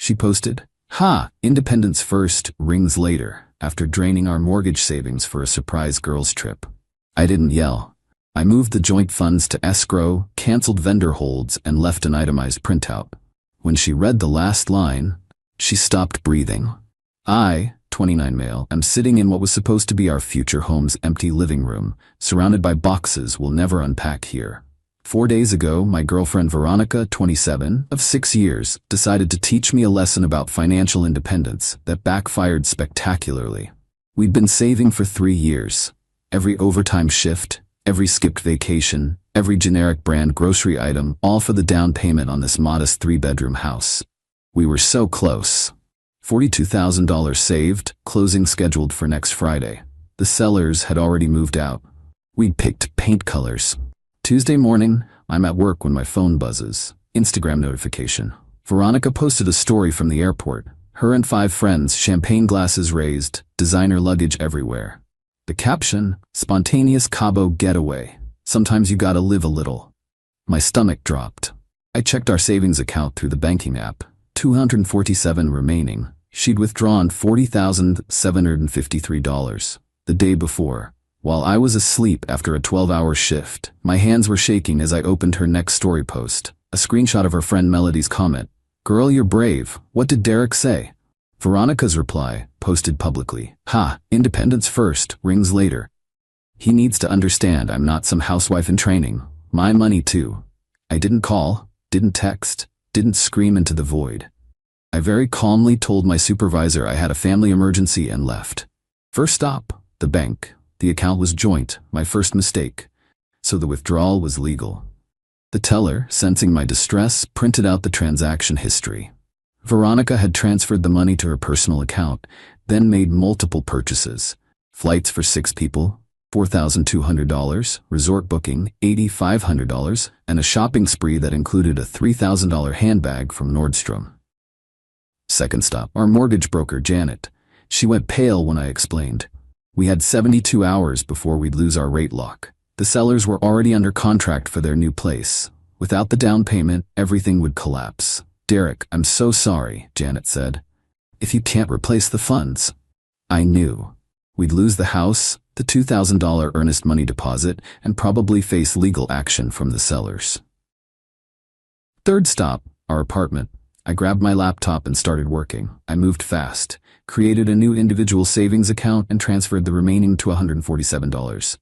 She posted, "Ha, independence first, rings later," after draining our mortgage savings for a surprise girls' trip. I didn't yell. I moved the joint funds to escrow, canceled vendor holds, and left an itemized printout. When she read the last line, she stopped breathing. I, 29 male, am sitting in what was supposed to be our future home's empty living room, surrounded by boxes we'll never unpack here. 4 days ago, my girlfriend Veronica, 27, of 6 years, decided to teach me a lesson about financial independence that backfired spectacularly. We'd been saving for 3 years. Every overtime shift, every skipped vacation, every generic brand grocery item, all for the down payment on this modest 3-bedroom house. We were so close. $42,000 saved, closing scheduled for next Friday. The sellers had already moved out. We'd picked paint colors. Tuesday morning, I'm at work when my phone buzzes. Instagram notification. Veronica posted a story from the airport. Her and 5 friends, champagne glasses raised, designer luggage everywhere. The caption, "Spontaneous Cabo getaway. Sometimes you gotta live a little." My stomach dropped. I checked our savings account through the banking app. 247 remaining. She'd withdrawn $40,753 the day before. While I was asleep after a 12-hour shift, my hands were shaking as I opened her next story post, a screenshot of her friend Melody's comment. "Girl, you're brave. What did Derek say?" Veronica's reply, posted publicly. "Ha, independence first, rings later. He needs to understand I'm not some housewife in training. My money too." I didn't call, didn't text, didn't scream into the void. I very calmly told my supervisor I had a family emergency and left. First stop, the bank. The account was joint, my first mistake. So the withdrawal was legal. The teller, sensing my distress, printed out the transaction history. Veronica had transferred the money to her personal account, then made multiple purchases. Flights for 6 people, $4,200, resort booking, $8,500, and a shopping spree that included a $3,000 handbag from Nordstrom. Second stop, our mortgage broker, Janet. She went pale when I explained. We had 72 hours before we'd lose our rate lock. The sellers were already under contract for their new place. Without the down payment, everything would collapse. "Derek, I'm so sorry," Janet said. "If you can't replace the funds." I knew. We'd lose the house, the $2,000 earnest money deposit, and probably face legal action from the sellers. Third stop, our apartment. I grabbed my laptop and started working. I moved fast, created a new individual savings account, and transferred the remaining to $147.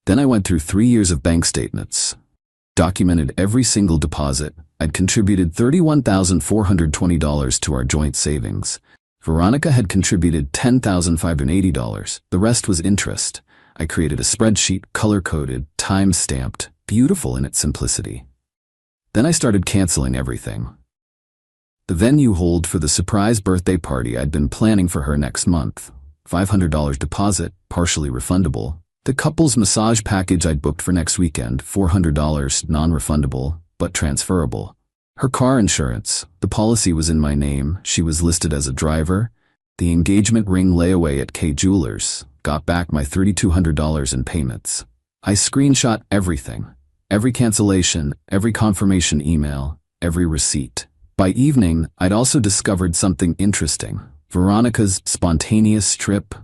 Then I went through 3 years of bank statements. Documented every single deposit. I'd contributed $31,420 to our joint savings. Veronica had contributed $10,580. The rest was interest. I created a spreadsheet, color-coded, time-stamped, beautiful in its simplicity. Then I started canceling everything. The venue hold for the surprise birthday party I'd been planning for her next month. $500 deposit, partially refundable. The couple's massage package I'd booked for next weekend, $400, non-refundable, but transferable. Her car insurance, the policy was in my name, she was listed as a driver. The engagement ring layaway at K Jewelers, got back my $3,200 in payments. I screenshot everything. Every cancellation, every confirmation email, every receipt. By evening, I'd also discovered something interesting. Veronica's spontaneous trip.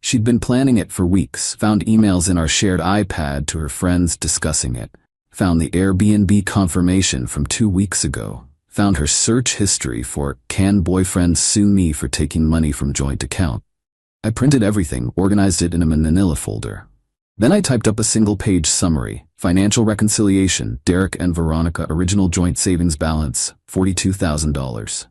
She'd been planning it for weeks, found emails in our shared iPad to her friends discussing it, found the Airbnb confirmation from 2 weeks ago, found her search history for "Can boyfriend sue me for taking money from joint account?" I printed everything, organized it in a manila folder. Then I typed up a single-page summary. Financial reconciliation, Derek and Veronica original joint savings balance, $42,000.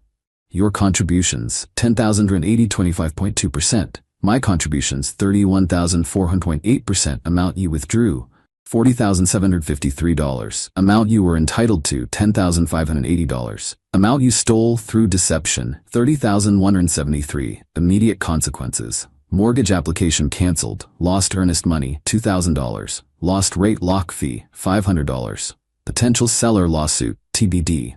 Your contributions, $10,080, 25.2%. My contributions, $31,400.8%. Amount you withdrew, $40,753. Amount you were entitled to, $10,580. Amount you stole through deception, $30,173. Immediate consequences. Mortgage application canceled, lost earnest money, $2,000, lost rate lock fee, $500, potential seller lawsuit, TBD.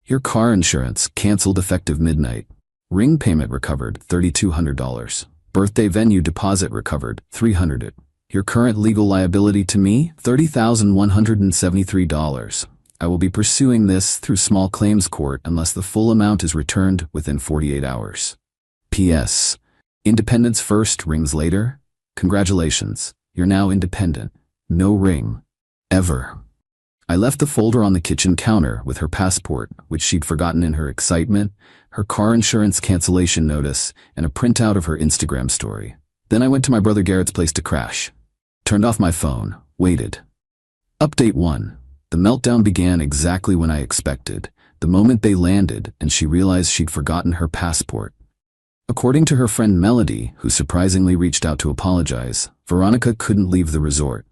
Your car insurance canceled effective midnight. Ring payment recovered, $3,200. Birthday venue deposit recovered, $300. Your current legal liability to me, $30,173. I will be pursuing this through small claims court unless the full amount is returned within 48 hours. P.S. Independence first, rings later? Congratulations, you're now independent. No ring. Ever. I left the folder on the kitchen counter with her passport, which she'd forgotten in her excitement, her car insurance cancellation notice, and a printout of her Instagram story. Then I went to my brother Garrett's place to crash. Turned off my phone, waited. Update 1. The meltdown began exactly when I expected, the moment they landed and she realized she'd forgotten her passport. According to her friend Melody, who surprisingly reached out to apologize, Veronica couldn't leave the resort.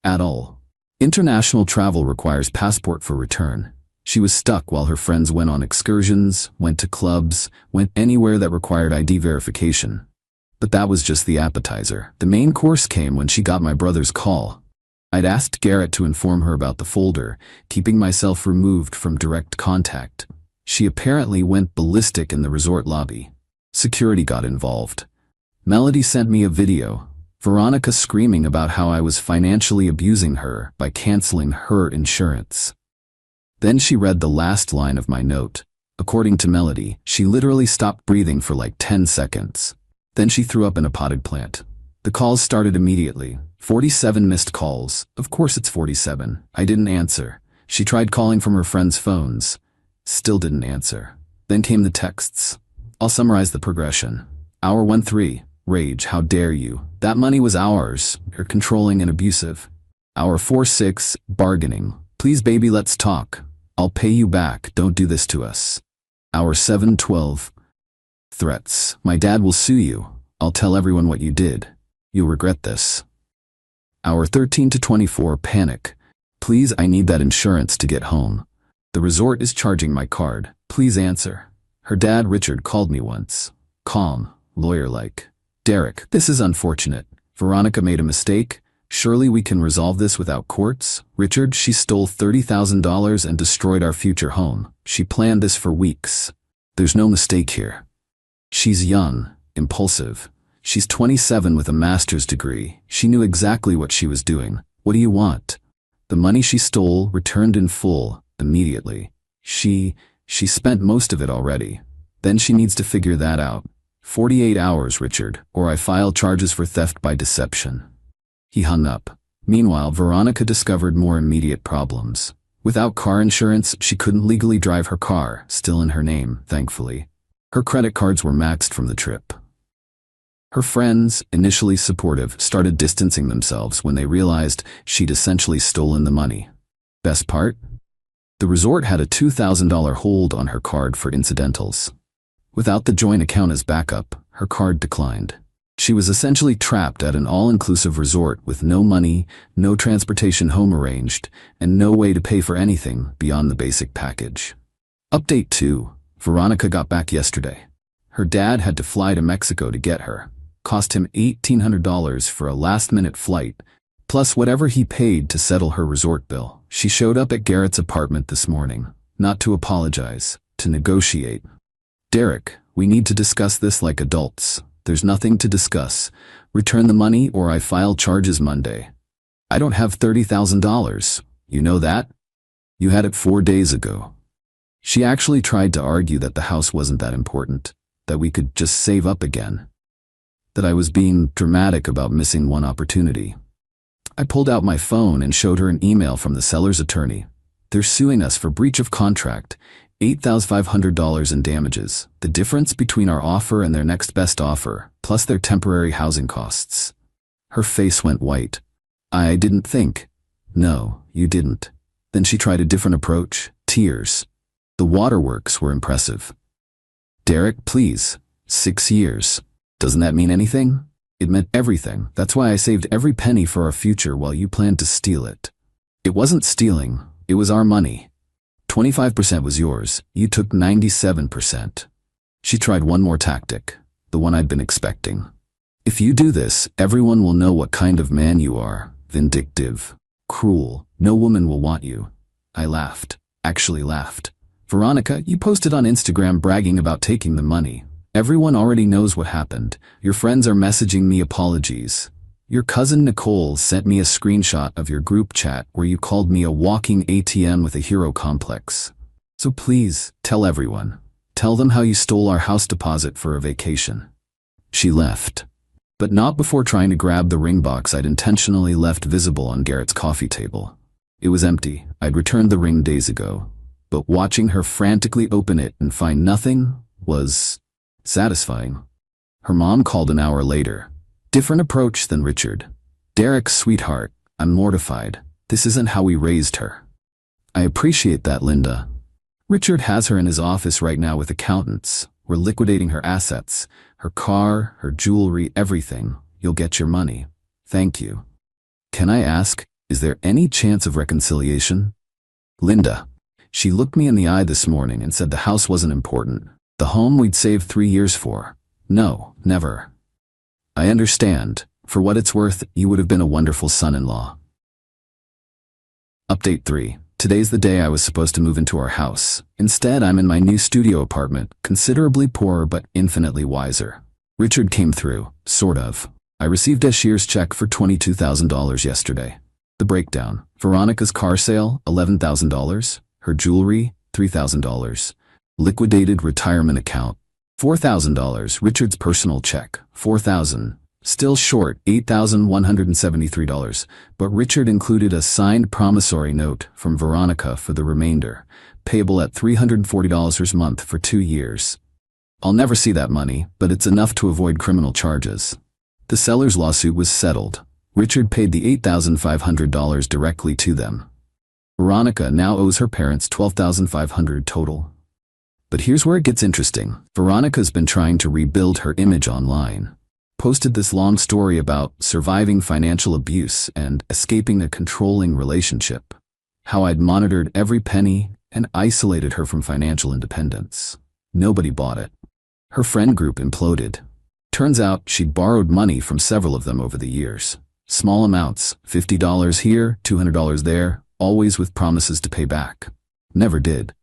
At all. International travel requires passport for return. She was stuck while her friends went on excursions, went to clubs, went anywhere that required ID verification. But that was just the appetizer. The main course came when she got my brother's call. I'd asked Garrett to inform her about the folder, keeping myself removed from direct contact. She apparently went ballistic in the resort lobby. Security got involved. Melody sent me a video, Veronica screaming about how I was financially abusing her by canceling her insurance. Then she read the last line of my note. According to Melody, she literally stopped breathing for like 10 seconds. Then she threw up in a potted plant. The calls started immediately. 47 missed calls. Of course it's 47. I didn't answer. She tried calling from her friends' phones. Still didn't answer. Then came the texts. I'll summarize the progression. Hour 1-3. Rage, how dare you? That money was ours. You're controlling and abusive. Hour 4-6. Bargaining. Please baby, let's talk. I'll pay you back. Don't do this to us. Hour 7-12. Threats. My dad will sue you. I'll tell everyone what you did. You'll regret this. Hour 13-24. Panic. Please, I need that insurance to get home. The resort is charging my card. Please answer. Her dad, Richard, called me once. Calm, lawyer-like. Derek, this is unfortunate. Veronica made a mistake. Surely we can resolve this without courts? Richard, she stole $30,000 and destroyed our future home. She planned this for weeks. There's no mistake here. She's young, impulsive. She's 27 with a master's degree. She knew exactly what she was doing. What do you want? The money she stole returned in full, immediately. She spent most of it already. Then she needs to figure that out. 48 hours, Richard, or I file charges for theft by deception. He hung up. Meanwhile, Veronica discovered more immediate problems. Without car insurance, she couldn't legally drive her car, still in her name, thankfully. Her credit cards were maxed from the trip. Her friends, initially supportive, started distancing themselves when they realized she'd essentially stolen the money. Best part? The resort had a $2,000 hold on her card for incidentals. Without the joint account as backup, her card declined. She was essentially trapped at an all-inclusive resort with no money, no transportation home arranged, and no way to pay for anything beyond the basic package. Update 2. Veronica got back yesterday. Her dad had to fly to Mexico to get her. Cost him $1,800 for a last-minute flight, plus whatever he paid to settle her resort bill. She showed up at Garrett's apartment this morning, not to apologize, to negotiate. Derek, we need to discuss this like adults. There's nothing to discuss. Return the money or I file charges Monday. I don't have $30,000. You know that? You had it 4 days ago. She actually tried to argue that the house wasn't that important, that we could just save up again. That I was being dramatic about missing one opportunity. I pulled out my phone and showed her an email from the seller's attorney. They're suing us for breach of contract, $8,500 in damages, the difference between our offer and their next best offer, plus their temporary housing costs. Her face went white. I didn't think. No, you didn't. Then she tried a different approach, tears. The waterworks were impressive. Derek, please. 6 years. Doesn't that mean anything? It meant everything. That's why I saved every penny for our future while you planned to steal it. It wasn't stealing. It was our money. 25% was yours. You took 97%. She tried one more tactic, the one I'd been expecting. If you do this, everyone will know what kind of man you are. Vindictive. Cruel. No woman will want you. I laughed. Actually laughed. Veronica, you posted on Instagram bragging about taking the money. Everyone already knows what happened. Your friends are messaging me apologies. Your cousin Nicole sent me a screenshot of your group chat where you called me a walking ATM with a hero complex. So please, tell everyone. Tell them how you stole our house deposit for a vacation." She left. But not before trying to grab the ring box I'd intentionally left visible on Garrett's coffee table. It was empty. I'd returned the ring days ago. But watching her frantically open it and find nothing was satisfying. Her mom called an hour later. "Different approach than Richard. Derek's sweetheart. I'm mortified. This isn't how we raised her." "I appreciate that, Linda. Richard has her in his office right now with accountants. We're liquidating her assets. Her car, her jewelry, everything. You'll get your money. Thank you. Can I ask, is there any chance of reconciliation?" "Linda." She looked me in the eye this morning and said the house wasn't important. The home we'd saved 3 years for. No, never. "I understand. For what it's worth, you would have been a wonderful son-in-law." Update 3. Today's the day I was supposed to move into our house. Instead, I'm in my new studio apartment, considerably poorer but infinitely wiser. Richard came through, sort of. I received Ashir's check for $22,000 yesterday. The breakdown. Veronica's car sale, $11,000. Her jewelry, $3,000. Liquidated retirement account, $4,000. Richard's personal check, $4,000. Still short, $8,173, but Richard included a signed promissory note from Veronica for the remainder, payable at $340 a month for 2 years. I'll never see that money, but it's enough to avoid criminal charges. The seller's lawsuit was settled. Richard paid the $8,500 directly to them. Veronica now owes her parents $12,500 total. But here's where it gets interesting. Veronica's been trying to rebuild her image online. Posted this long story about surviving financial abuse and escaping a controlling relationship. How I'd monitored every penny and isolated her from financial independence. Nobody bought it. Her friend group imploded. Turns out she'd borrowed money from several of them over the years. Small amounts, $50 here, $200 there, always with promises to pay back. Never did.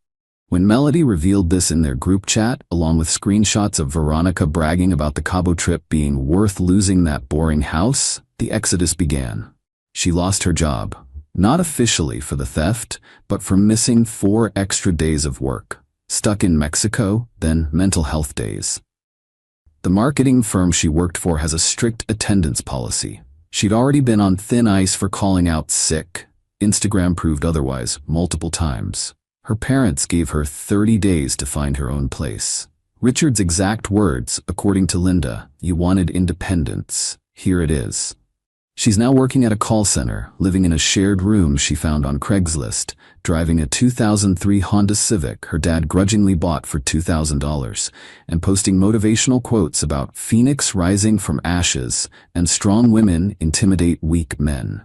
When Melody revealed this in their group chat, along with screenshots of Veronica bragging about the Cabo trip being worth losing that boring house, the exodus began. She lost her job, not officially for the theft, but for missing 4 extra days of work. Stuck in Mexico, then mental health days. The marketing firm she worked for has a strict attendance policy. She'd already been on thin ice for calling out sick. Instagram proved otherwise multiple times. Her parents gave her 30 days to find her own place. Richard's exact words, according to Linda, "You wanted independence. Here it is." She's now working at a call center, living in a shared room she found on Craigslist, driving a 2003 Honda Civic her dad grudgingly bought for $2,000, and posting motivational quotes about Phoenix rising from ashes and strong women intimidate weak men.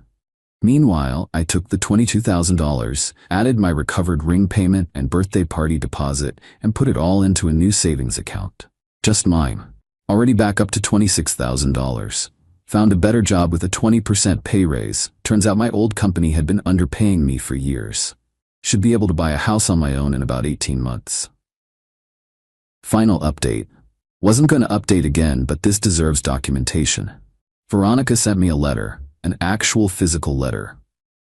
Meanwhile, I took the $22,000, added my recovered ring payment and birthday party deposit, and put it all into a new savings account. Just mine. Already back up to $26,000. Found a better job with a 20% pay raise. Turns out my old company had been underpaying me for years. Should be able to buy a house on my own in about 18 months. Final update. Wasn't going to update again, but this deserves documentation. Veronica sent me a letter. An actual physical letter.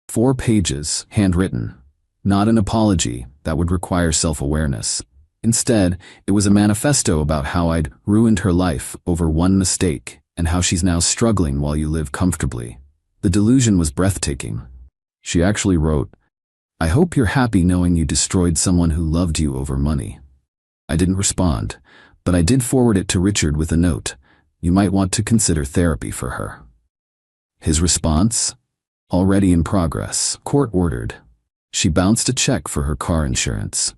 4 pages, handwritten. Not an apology, that would require self-awareness. Instead, it was a manifesto about how I'd ruined her life over one mistake, and how she's now struggling while you live comfortably. The delusion was breathtaking. She actually wrote, "I hope you're happy knowing you destroyed someone who loved you over money." I didn't respond, but I did forward it to Richard with a note. "You might want to consider therapy for her." His response? "Already in progress. Court ordered." She bounced a check for her car insurance.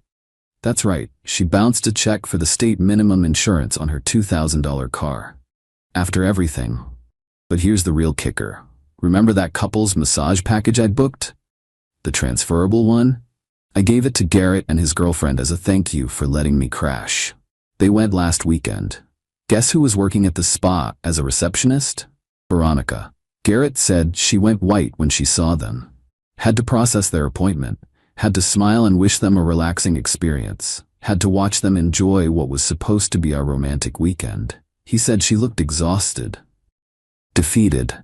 That's right, she bounced a check for the state minimum insurance on her $2,000 car. After everything. But here's the real kicker. Remember that couple's massage package I'd booked? The transferable one? I gave it to Garrett and his girlfriend as a thank you for letting me crash. They went last weekend. Guess who was working at the spa as a receptionist? Veronica. Garrett said she went white when she saw them. Had to process their appointment. Had to smile and wish them a relaxing experience. Had to watch them enjoy what was supposed to be our romantic weekend. He said she looked exhausted. Defeated.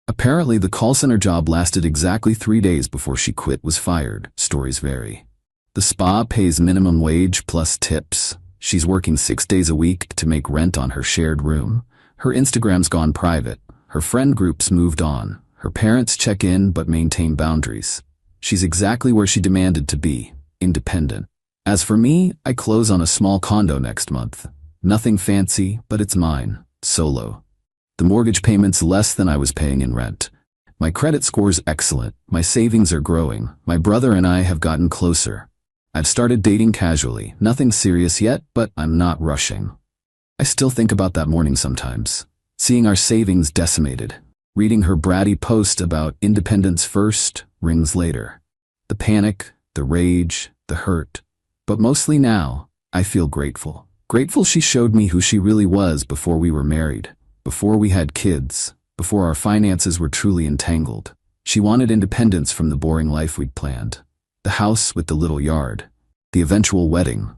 Apparently, the call center job lasted exactly 3 days before she quit was fired. Stories vary. The spa pays minimum wage plus tips. She's working 6 days a week to make rent on her shared room. Her Instagram's gone private. Her friend group's moved on. Her parents check in but maintain boundaries. She's exactly where she demanded to be, independent. As for me, I close on a small condo next month. Nothing fancy, but it's mine, solo. The mortgage payment's less than I was paying in rent. My credit score's excellent. My savings are growing. My brother and I have gotten closer. I've started dating casually. Nothing serious yet, but I'm not rushing. I still think about that morning sometimes. Seeing our savings decimated. Reading her bratty post about independence first, rings later. The panic, the rage, the hurt. But mostly now, I feel grateful. Grateful she showed me who she really was before we were married, before we had kids, before our finances were truly entangled. She wanted independence from the boring life we'd planned. The house with the little yard. The eventual wedding.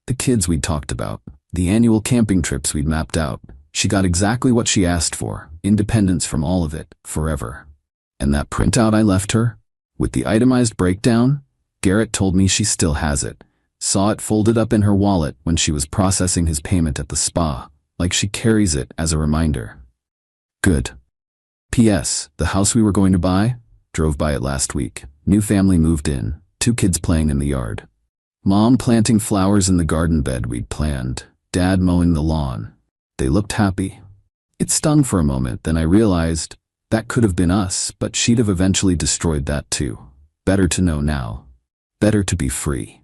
The kids we'd talked about. The annual camping trips we'd mapped out. She got exactly what she asked for, independence from all of it, forever. And that printout I left her, with the itemized breakdown, Garrett told me she still has it. Saw it folded up in her wallet when she was processing his payment at the spa, like she carries it as a reminder. Good. P.S. The house we were going to buy? Drove by it last week. New family moved in, 2 kids playing in the yard. Mom planting flowers in the garden bed we'd planned, Dad mowing the lawn. They looked happy. It stung for a moment, then I realized that could have been us, but she'd have eventually destroyed that too. Better to know now. Better to be free.